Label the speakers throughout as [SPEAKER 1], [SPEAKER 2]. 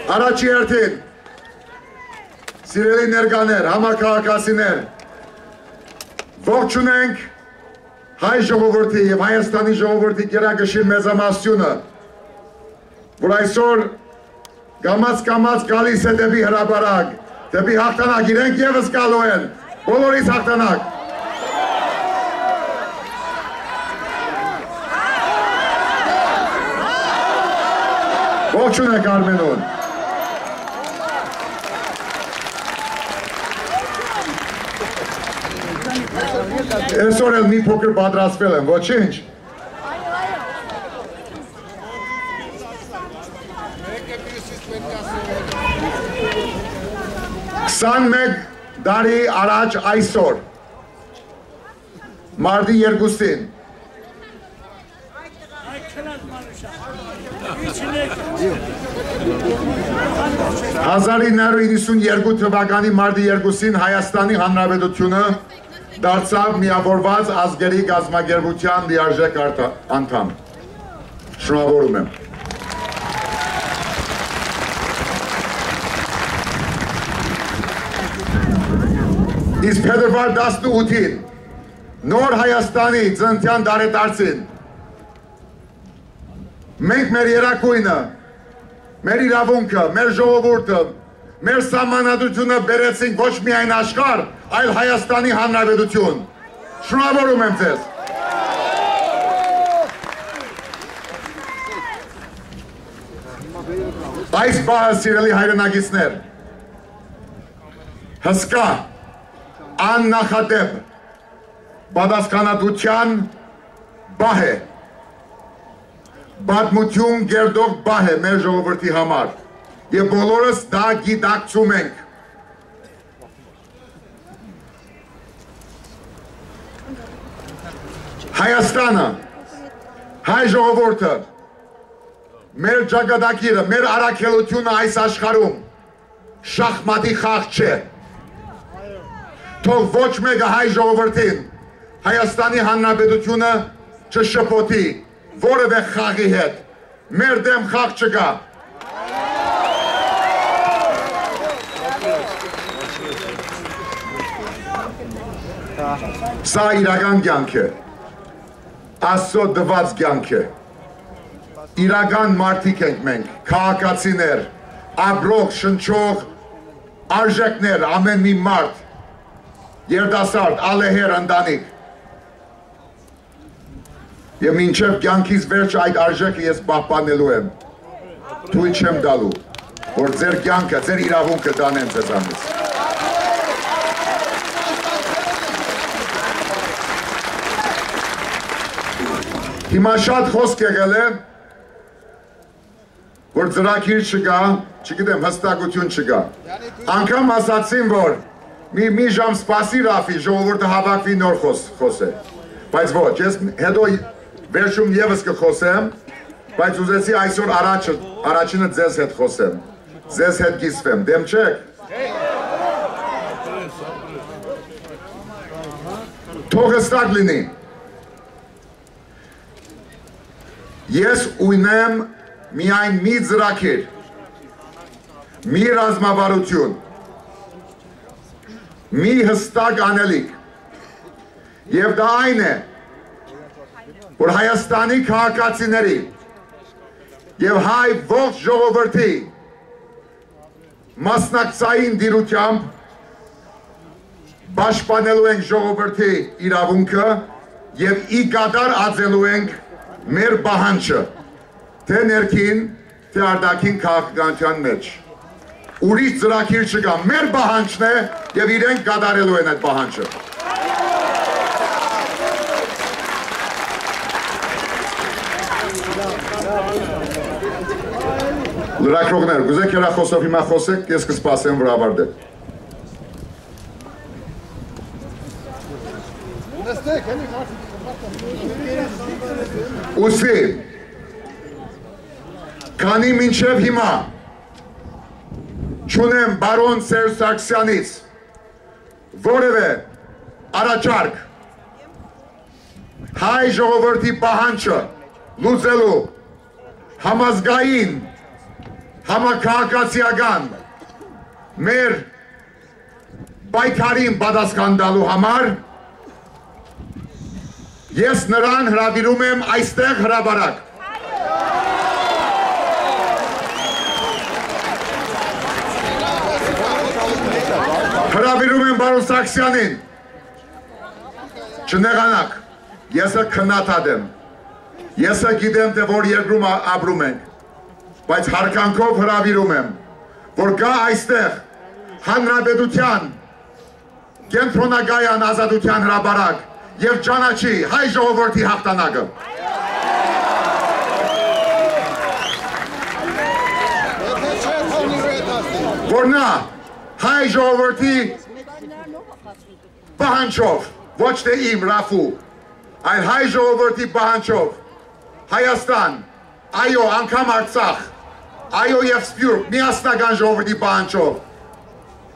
[SPEAKER 1] Առաջի հերթին, սիրելի ներկաներ, համաքաղաքացիներ, ողջունենք հայ ժողովրդի և Հայաստանի ժողովրդի գերակշիռ մեծամասնությունը, որ այսօր կամաց գալիս է դեպի հրապարակ, դեպի հաղթանակ, իրենք ևս գալու են, բոլորից հաղթանակ։ Ողջունեք Արմենուն։ Այսօր էլ մի փոքր պատրաստվել եմ, ոչինչ։ Քսանմեկ տարի առաջ այսօր, մարտի 2-ին, 1992 թվականի մարտի 2-ին Հայաստանի Հանրապետությունը դարձավ միավորված ազգերի կազմակերպության լիարժեք անդամ։ Շնորհավորում եմ։ Իսկ փետրվար 18-ին նոր Հայաստանի ծննդյան տարեդարձին մենք մեր երակույնը, մեր իրավունքը, մեր ժողովուրդը, մեր սահմանադրությունը բերեցինք ոչ միայն աշխարհ, այլ Հայաստանի Հանրապետություն։ Շնորհավորում եմ ձեզ։ Այս բանը, սիրելի հայրենակիցներ, հսկա, աննախադեպ պատասխանատվության բահ է, պատմություն գերդող բահ է մեր ժողովրդի համար և բոլորս դա գիտակցում ենք։ Հայաստանը, հայ ժողովուրդը, մեր ճակատագիրը, մեր առաքելությունը այս աշխարհում շախմատի խաղ չէ։ Թող ոչ մեկը հայ ժողովրդին Հայաստանի Հանրապետությունը չշփոթի որևէ խաղի հետ, մեր դեմ խաղ չկա։ Սա իրական կյանք է, Աստծո տված կյանք է, իրական մարդիկ ենք մենք, քաղաքացիներ, ապրող, շնչող արժեքներ, ամեն մի մարդ, երիտասարդ, ալեհեր ընտանիք։ Եվ մինչև կյանքից վերջ այդ արժեքը ես պահպանելու եմ, թույլ չեմ տալու, որ ձեր կյանքը, ձեր իրավունքը տանեն ձեզանից։ Հիմա շատ խոսք եղել է, որ ծրագիր չկա, չգիտեմ, հստակություն չկա։ Անգամ ասացին, որ մի ժամ սպասի Ռաֆի, ժողովուրդը հավաքվի նոր խոսե։ Բայց ոչ, ես հետո վերջում ևս կխոսեմ, բայց ուզեցի այսօր առաջինը ձեզ հետ խոսեմ, ձեզ հետ կիսվեմ, դեմ չեք։ Թող հստակ լինի։ Ես ունեմ միայն մի ծրագիր, մի ռազմավարություն, մի հստակ անելիք, և դա այն է, որ Հայաստանի քաղաքացիների և հայ ողջ ժողովրդի մասնակցային դիրությամբ պաշտպանելու ենք ժողովրդի իրավունքը և ի կատար ածելու ենք մեր պահանջը, թե ներքին, թե արտաքին քաղաքականության մեջ։ Ուրիշ ծրագիր չկա, մեր պահանջն է և իրենք կատարելու են այդ պահանջը։ Լրագրողներ, կուզեք հեռախոսով հիմա խոսեք, ես կսպասեմ, որ ավարտեք։ Ուստի, քանի մինչև հիմա չունեմ բարոն Սերժ Սարգսյանից որևէ առաջարկ հայ ժողովրդի պահանջը լուծելու համազգային համաքաղաքացիական մեր պայքարին պատասխան տալու համար ես նրան հրավիրում եմ այստեղ հրապարակ։ Հրավիրում եմ պարոն Սարգսյանին, չնեղանաք, եսը քննադատ եմ, եսը գիտեմ, թե որ երկրում ապրում ենք, բայց հարկանքով հրավիրում եմ, որ գա այստեղ հանրապետության կենտրոնակայան ազատության հրապարակ և ճանաչի հայ ժողովրդի հաղթանակը։ Որ նա հայ ժողովրդի պահանջով, ոչ թե իմ Ռաֆու, այլ հայ ժողովրդի պահանջով, Հայաստան, այո անգամ Արցախ, այո և Սփյուռք, միասնական ժողովրդի պահանջով,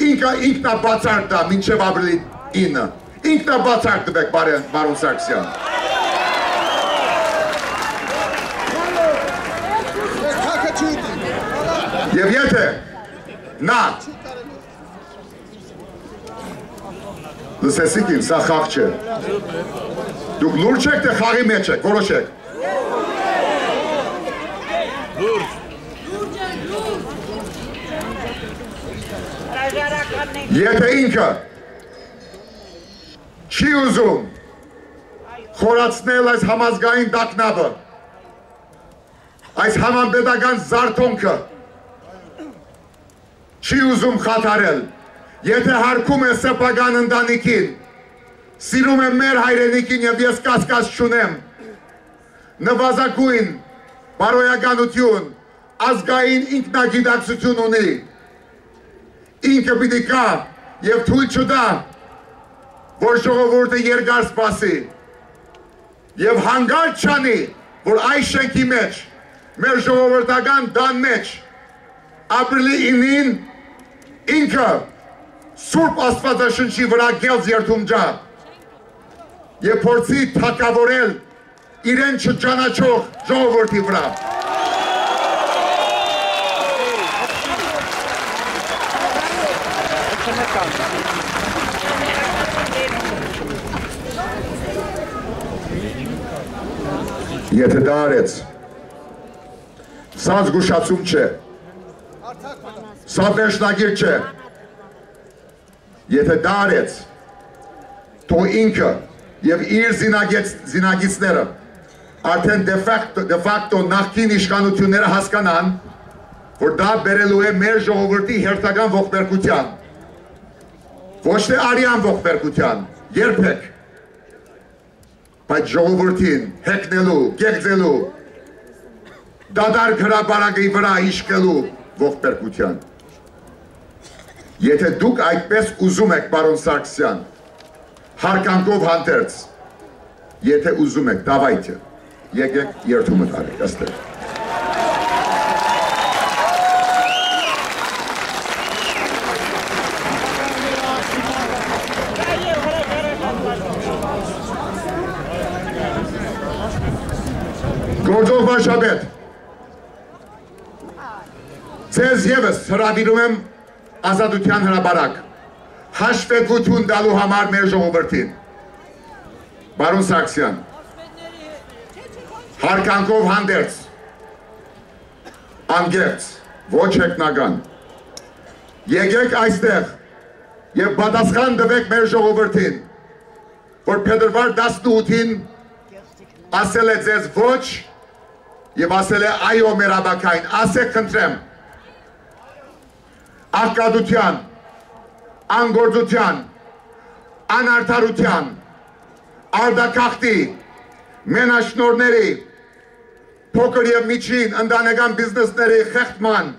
[SPEAKER 1] ինքնաբացարկ տա մինչև ապրիլի 9, ինքնաբացարկ տվեք պարոն Սարգսյան։ Եվ եթե նա լսեցիք իմ, սա խաղ չէ։ Դուք լուրջ եք, թե խաղի մեջ եք, որոշեք։ Եթե ինքը չի ուզում խորացնել այս համազգային տագնապը, այս համապետական զարթոնքը, չի ուզում խաթարել, եթե հարկում է սեփական ընտանիքին, սիրում է մեր հայրենիքին և ես կասկած չունեմ, նվազագույն բարոյականություն, ազգային ինքնագիտակցություն ունի, ինքը պիտի կա և թույլ չտա, որ ժողովուրդը երկար սպասի և հանգարց չանի, որ այս շենքի մեջ, մեր ժողովրդական տան մեջ, ապրիլի 9-ին ինքը Սուրբ Աստվածաշնչի վրա գելձ երթում ջա և փորձի թակավորել իրեն չճանաչող ժողովրդի վրա։ Եթե դա արեց, սա զգուշացում չէ, սա վերջնագիր չէ, եթե դա արեց, թող ինքը և իր զինագիծները արդեն դե ֆակտո նախկին իշխանությունները հասկանան, որ դա բերելու է մեր ժողովրդի հերթական ողբերգության, ոչ թե արյան ողբերգության, երբեք, բայց ժողովրդին հեքնելու, գեղձելու, դադարք հրապարակի վրա իշխելու ողբերգության։ Եթե դուք այդպես ուզում եք, պարոն Սարգսյան, հարկանքով հանդերձ, եթե ուզում եք, դավայթը, եկեք երթումը տարեք, աստեղ։ Գործող վարչապետ, ձեզ ևս հրավիրում եմ ազատության հրապարակ, հաշվետվություն տալու համար մեր ժողովրդին։ Պարոն Սարգսյան, հարկանքով հանդերձ, անգերց, ոչ հեգնական, եկեք այստեղ և պատասխան տվեք մեր ժողովրդին, որ փետրվար 18-ին ասել է ձեզ ոչ և ասել է այո մեր ապակային, ասեք խնդրեմ, աղքատության, անգործության, անարդարության, արդակախտի, մենաշնորհների, փոքր և միջին ընտանեկան բիզնեսների խեղդման,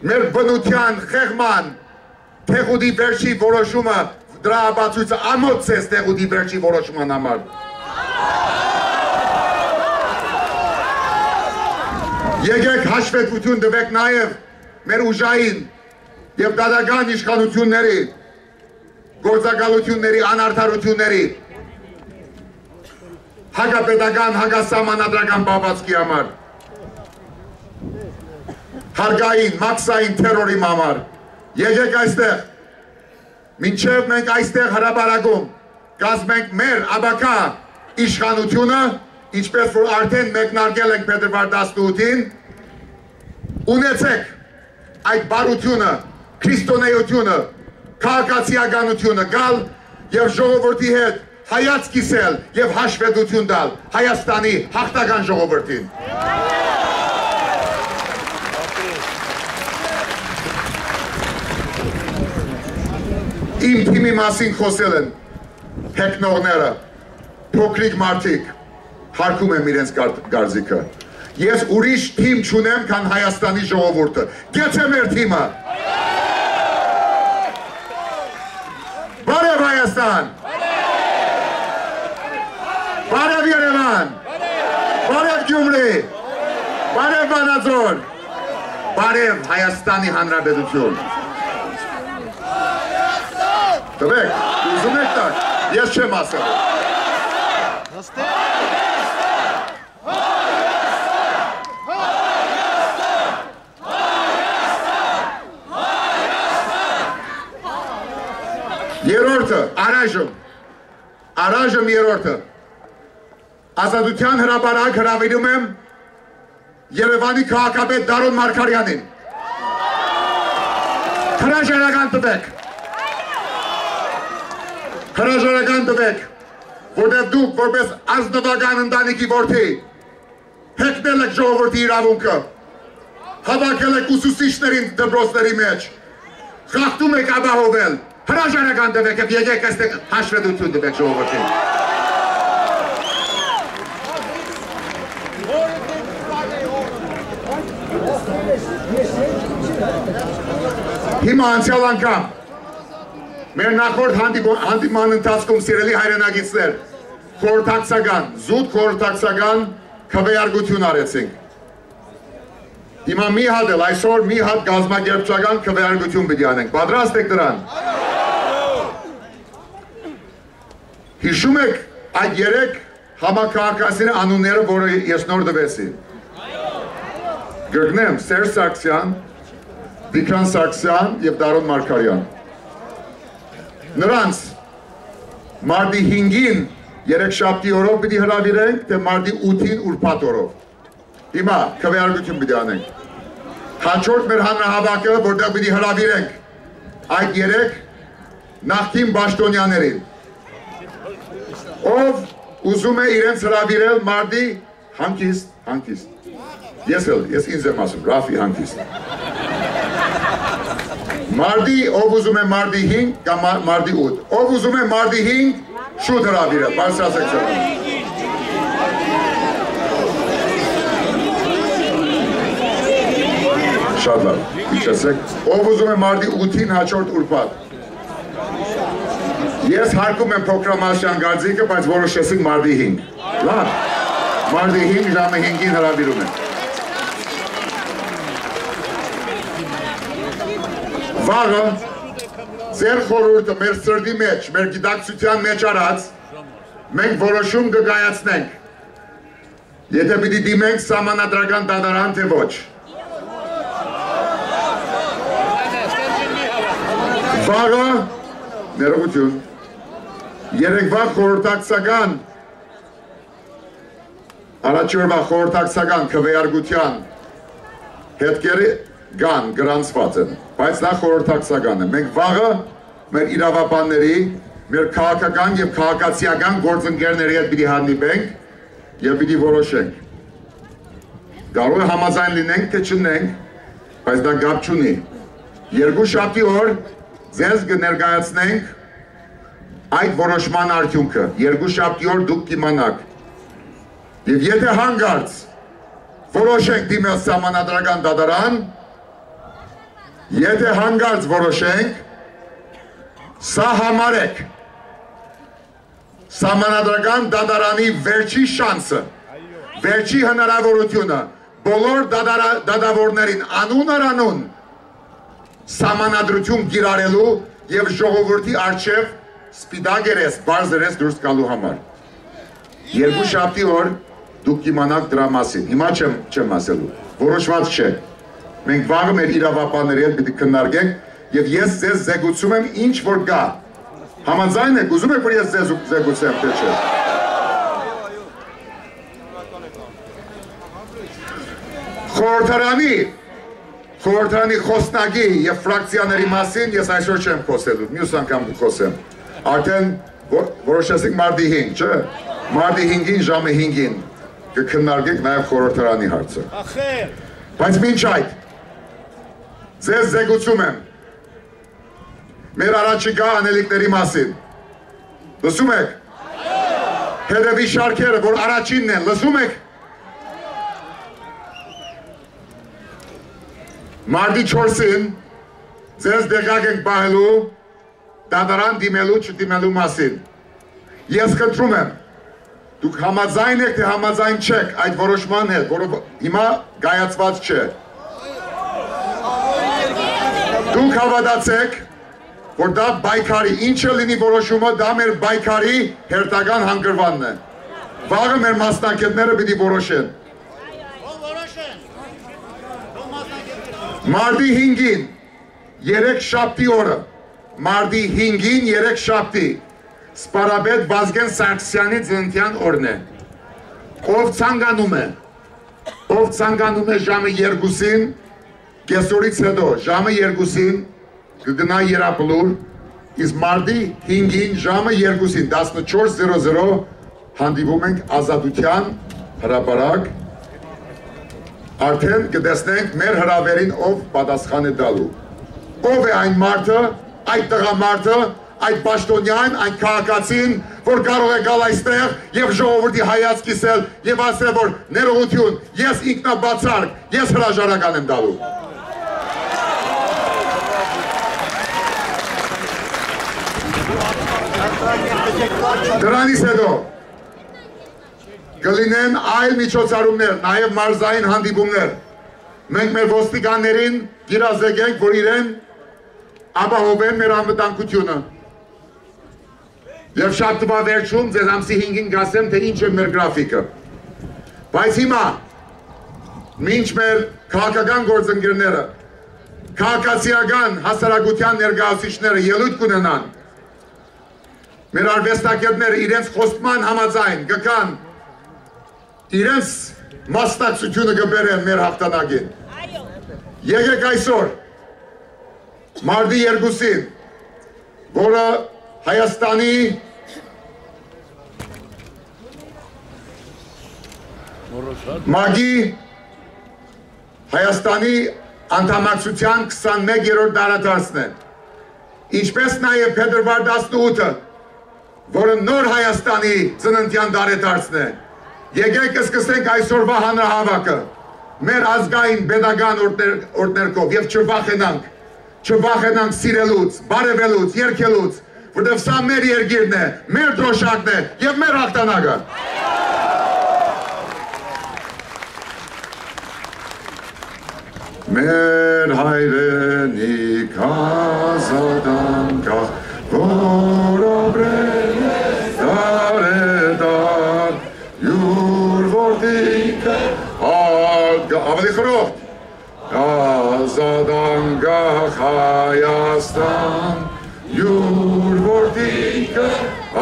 [SPEAKER 1] մեր բնության խեղման, Թեղուտի վերջի որոշումը դրա ապացույցը ամոթ ես Թեղուտի վերջի որոշման համար։ Եկեք հաշվետվություն տվեք նաև մեր ուժային և դատական իշխանությունների, գործակալությունների, անարդարությունների, հակապետական, հակասահմանադրական պահվածքի համար։ հարգային, մաքսային թերորի համար, եկեք այստեղ, մինչև մենք այստեղ հրապարակում կազմենք մեր աբակա իշխանությունը, ինչպես որ արդեն մեկնարկել ենք փետրվար 18-ին, ունեցեք այդ բարությունը, քրիստոնեությունը, քաղաքացիականությունը գալ եւ ժողովրդի հետ հայացք կիսել եւ հաշվետվություն տալ Հայաստանի հաղթական ժողովրդին։ Իմ թիմի մասին խոսել են հեքնողները, փոքրիկ մարդիկ, հարգում եմ իրենց գարձիկը։ Ես ուրիշ թիմ չունեմ, քան Հայաստանի ժողովուրդը։ Գեցե մեր թիմը։ Բարև Հայաստան։ Բարև Երևան։ Բարև Գյումրի։ Բարև Վանաձոր։ Բարև Հայաստանի Հանրապետություն։ Տվեք, ուզում եք տակ, ես չեմ ասել։ Երորդը, առայժմ երորդը, ազատության հրապարակ հրավիրում եմ Երևանի քաղաքապետ Դարոն Մարգարյանին, հրաժարական տվեք, որտեղ դուք որպես ազնվական ընտանիքի որդի հեքնել եք ժողովրդի իրավունքը, հավաքել եք ուսուցիչներին դպրոցների մեջ, խախտում եք ապահովել, հրաժարական տվեք եւ եկեք այստեղ հաշվետվություն տվեք ժողովրդին։ Հիմա անցյալ անգամ մեր նախորդ հանդիման ընթացքում սիրելի հայրենակիցներ խորհրդակցական, զուտ խորհրդակցական քվեարկություն արեցինք։ Հիմա մի հատ էլ այսօր մի հատ գազམ-ակերպչական քվեարկություն պիտի անենք։ Պատրաստ եք դրան։ Հիշում եք այդ երեք համակարգացիների անունները, որը ես նոր տվեցի։ Գրկնեմ Սերժ Սարգսյան, Վիկրան Սարգսյան եւ Դարոն Մարգարյան։ Նրանց մարտի 5-ին երեքշաբթի օրով պիտի հրավիրենք, թե մարտի 8-ին ուրբաթ օրով։ Հիմա քվեարկություն պիտի անենք։ Հաջորդ մեր հանրահավաքը, որտեղ պիտի հրավիրենք այդ երեք նախկին պաշտոնյաներին, ով ուզում է իրենց հրավիրել մարտի հանգիստ։ Ես ինձ եմ ասում, Ռաֆի հանգիստ։ Մարտի, ով ուզում է մարտի 5 կամ մարտի 8, ով ուզում է մարտի 5 շուտ հրավիրել, բարձրացեք ձեզ։ Շատ լավ, իջեցեք, ով ուզում է մարտի 8-ին հաջորդ ուրբաթ։ Ես հարկում եմ փոքրամասնական գարձիկը, բայց որոշեցինք մարտի 5։ Լավ, մարտի 5 ժամը 5-ին հրավիրում եմ։ Վաղը ձեր խորհուրդը մեր սրտի մեջ, մեր գիտակցության մեջ արած, մենք որոշում կկայացնենք, եթե պիտի դիմենք սահմանադրական դատարան, թե ոչ։ Վաղը, ներողություն, երեկվա խորհրդակցական, առաջորդ խորհրդակցական քվեարկության հետքերը գան գրանցված են, բայց նա խորհրդակցական է։ Մենք վաղը մեր իրավաբանների, մեր քաղաքական եւ քաղաքացիական գործընկերների հետ պիտի հանդիպենք եւ պիտի որոշենք։ Կարող է համաձայն լինենք, թե չլինենք, բայց դա գապ չունի։ Երկուշաբթի օր ձեզ կներկայացնենք այդ որոշման արդյունքը։ Երկուշաբթի օր դուք կիմանաք։ Եվ եթե հանկարծ որոշենք դիմել սահմանադրական դատարան, եթե հանկարծ որոշենք, սա համարեք սահմանադրական դատարանի վերջի շանսը, վերջի հնարավորությունը բոլոր դատավորներին անուն սահմանադրություն կիրառելու եւ ժողովրդի առջև սպիտակ երես, բարձր երես դուրս գալու համար։ Երկուշաբթի օր դուք կիմանաք դրա մասին։ Հիմա չեմ ասելու, որոշված չէ։ Մենք վաղը մեր իրավապահների հետ պիտի քննարկենք եւ ես ձեզ զեկուցում եմ ինչ որ կա։ Համաձայն եք, ուզում եք որ ես ձեզ զեկուցեմ, թե չէ։ Խորհրդարանի խոսնակի եւ ֆրակցիաների մասին ես այսօր չեմ խոսելու, մյուս անգամ կխոսեմ։ Արդեն որոշեցիք մարտի 5, չէ՞։ Մարտի 5-ին ժամը 5-ին կքննարկենք նաեւ խորհրդարանի հարցը։ Բայց մինչ այդ ձեզ զեկուցում եմ մեր առաջիկա անելիքների մասին։ Լսում եք։ Հետևի շարքերը, որ առաջինն են, լսում եք։ Մարտի 4-ին ձեզ դեղակ ենք պահելու դատարան դիմելու չդիմելու մասին։ Ես խնդրում եմ, դուք համաձայն եք, թե համաձայն չեք այդ որոշման հետ, որը հիմա գայացված չէ։ Դուք հավատացեք, որ դա բայկարի, ինչը լինի որոշումը, դա մեր բայկարի հերթական հանգրվանն է։ Վաղը մեր մասնակիցները պիտի որոշեն։ Մարտի 5-ին, 3 շաբթի օրը, մարտի 5-ին, 3 շաբթի, սպարաբեդ Վազգեն Սարգսյանի ծննդյան օրն է։ Ով ցանկանում է ժամը 2-ին, կեսօրից հետո, ժամը 2-ին, կգնա երապլուր, իսկ մարտի 5-ին, ժամը 2-ին, 14:00 հանդիպում ենք Ազատության հրապարակ, արդեն կտեսնենք մեր հրավերին ով պատասխան է տալու։ Ով է այն մարդը, այդ տղամարդը, այդ պաշտոնյան, այն քաղաքացին, որ կարող է գալ այստեղ եւ ժողովրդի հայացք կիսել եւ ասել, որ ներողություն, ես ինքնաբացարկ, ես հրաժարական եմ տալու։ Դրանից հետո կլինեն այլ միջոցառումներ, նաև մարզային հանդիպումներ։ Մենք մեր ոստիկաններին գիրազեկենք, որ իրեն ապահովեն մեր անվտանգությունը։ Եվ շատ տվա վերջում ձեզ ամսի 5-ին կասեմ, թե ինչ է մեր գրաֆիկը։ Բայց հիմա, մինչ մեր քաղաքական գործընկերները, քաղաքացիական հասարակության ներկայացուցիչները ելույթ կունենան, մեր արվեստագետները իրենց խոստման համաձայն կգան իրենց մասնակցությունը կբերեն մեր հաղթանակին։ Եկեք այսօր, մարտի 2-ին, որը Հայաստանի ՄԱԳ-ի Հայաստանի անդամակցության 21-րդ տարեդարձն է, ինչպես նաև փետրվար 18-ը, որը նոր Հայաստանի ծննդյան տարեդարձն է։ Եկեք սկսենք այսօրվա հանրահավաքը մեր ազգային պետական օրդներկով եւ չվախենանք սիրելուց, բարևելուց, երգելուց, որտեղ սա մեր երկիրն է, մեր դրոշակն է եւ մեր հաղթանակը։ Մեր հայրենիք ազատանկախ, որ ապրել է դարեդար, յուր որդիքը ավելի խրոխտ, ազատանկախ Հայաստան, յուր որդիքը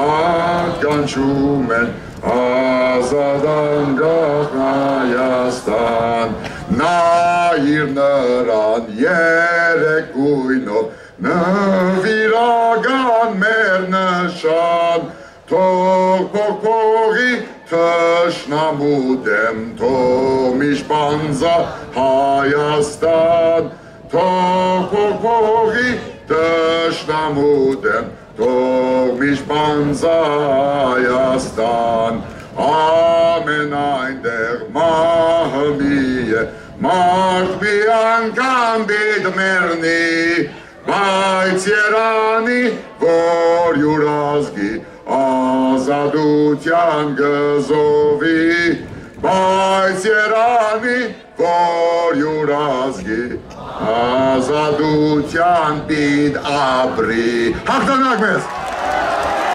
[SPEAKER 1] ականչում են ազատանկախ Հայաստան, նայիր նրան երեք գույնով, նվիրական մեր նշան, թող փոխի թշնամու դեմ, թող միշտ պանձա Հայաստան, թող փոխի թշնամու դեմ, թող միշտ պանձա Հայաստան, ամեն այնտեղ մահը մի է, մարդ մի անգամ պիտի մեռնի, բայց Երանի, որ յուր ազգի ազատության գզովի, բայց Երանի, որ յուր ազգի ազատության պիտի ապրի։ Հաղթանակ մեզ։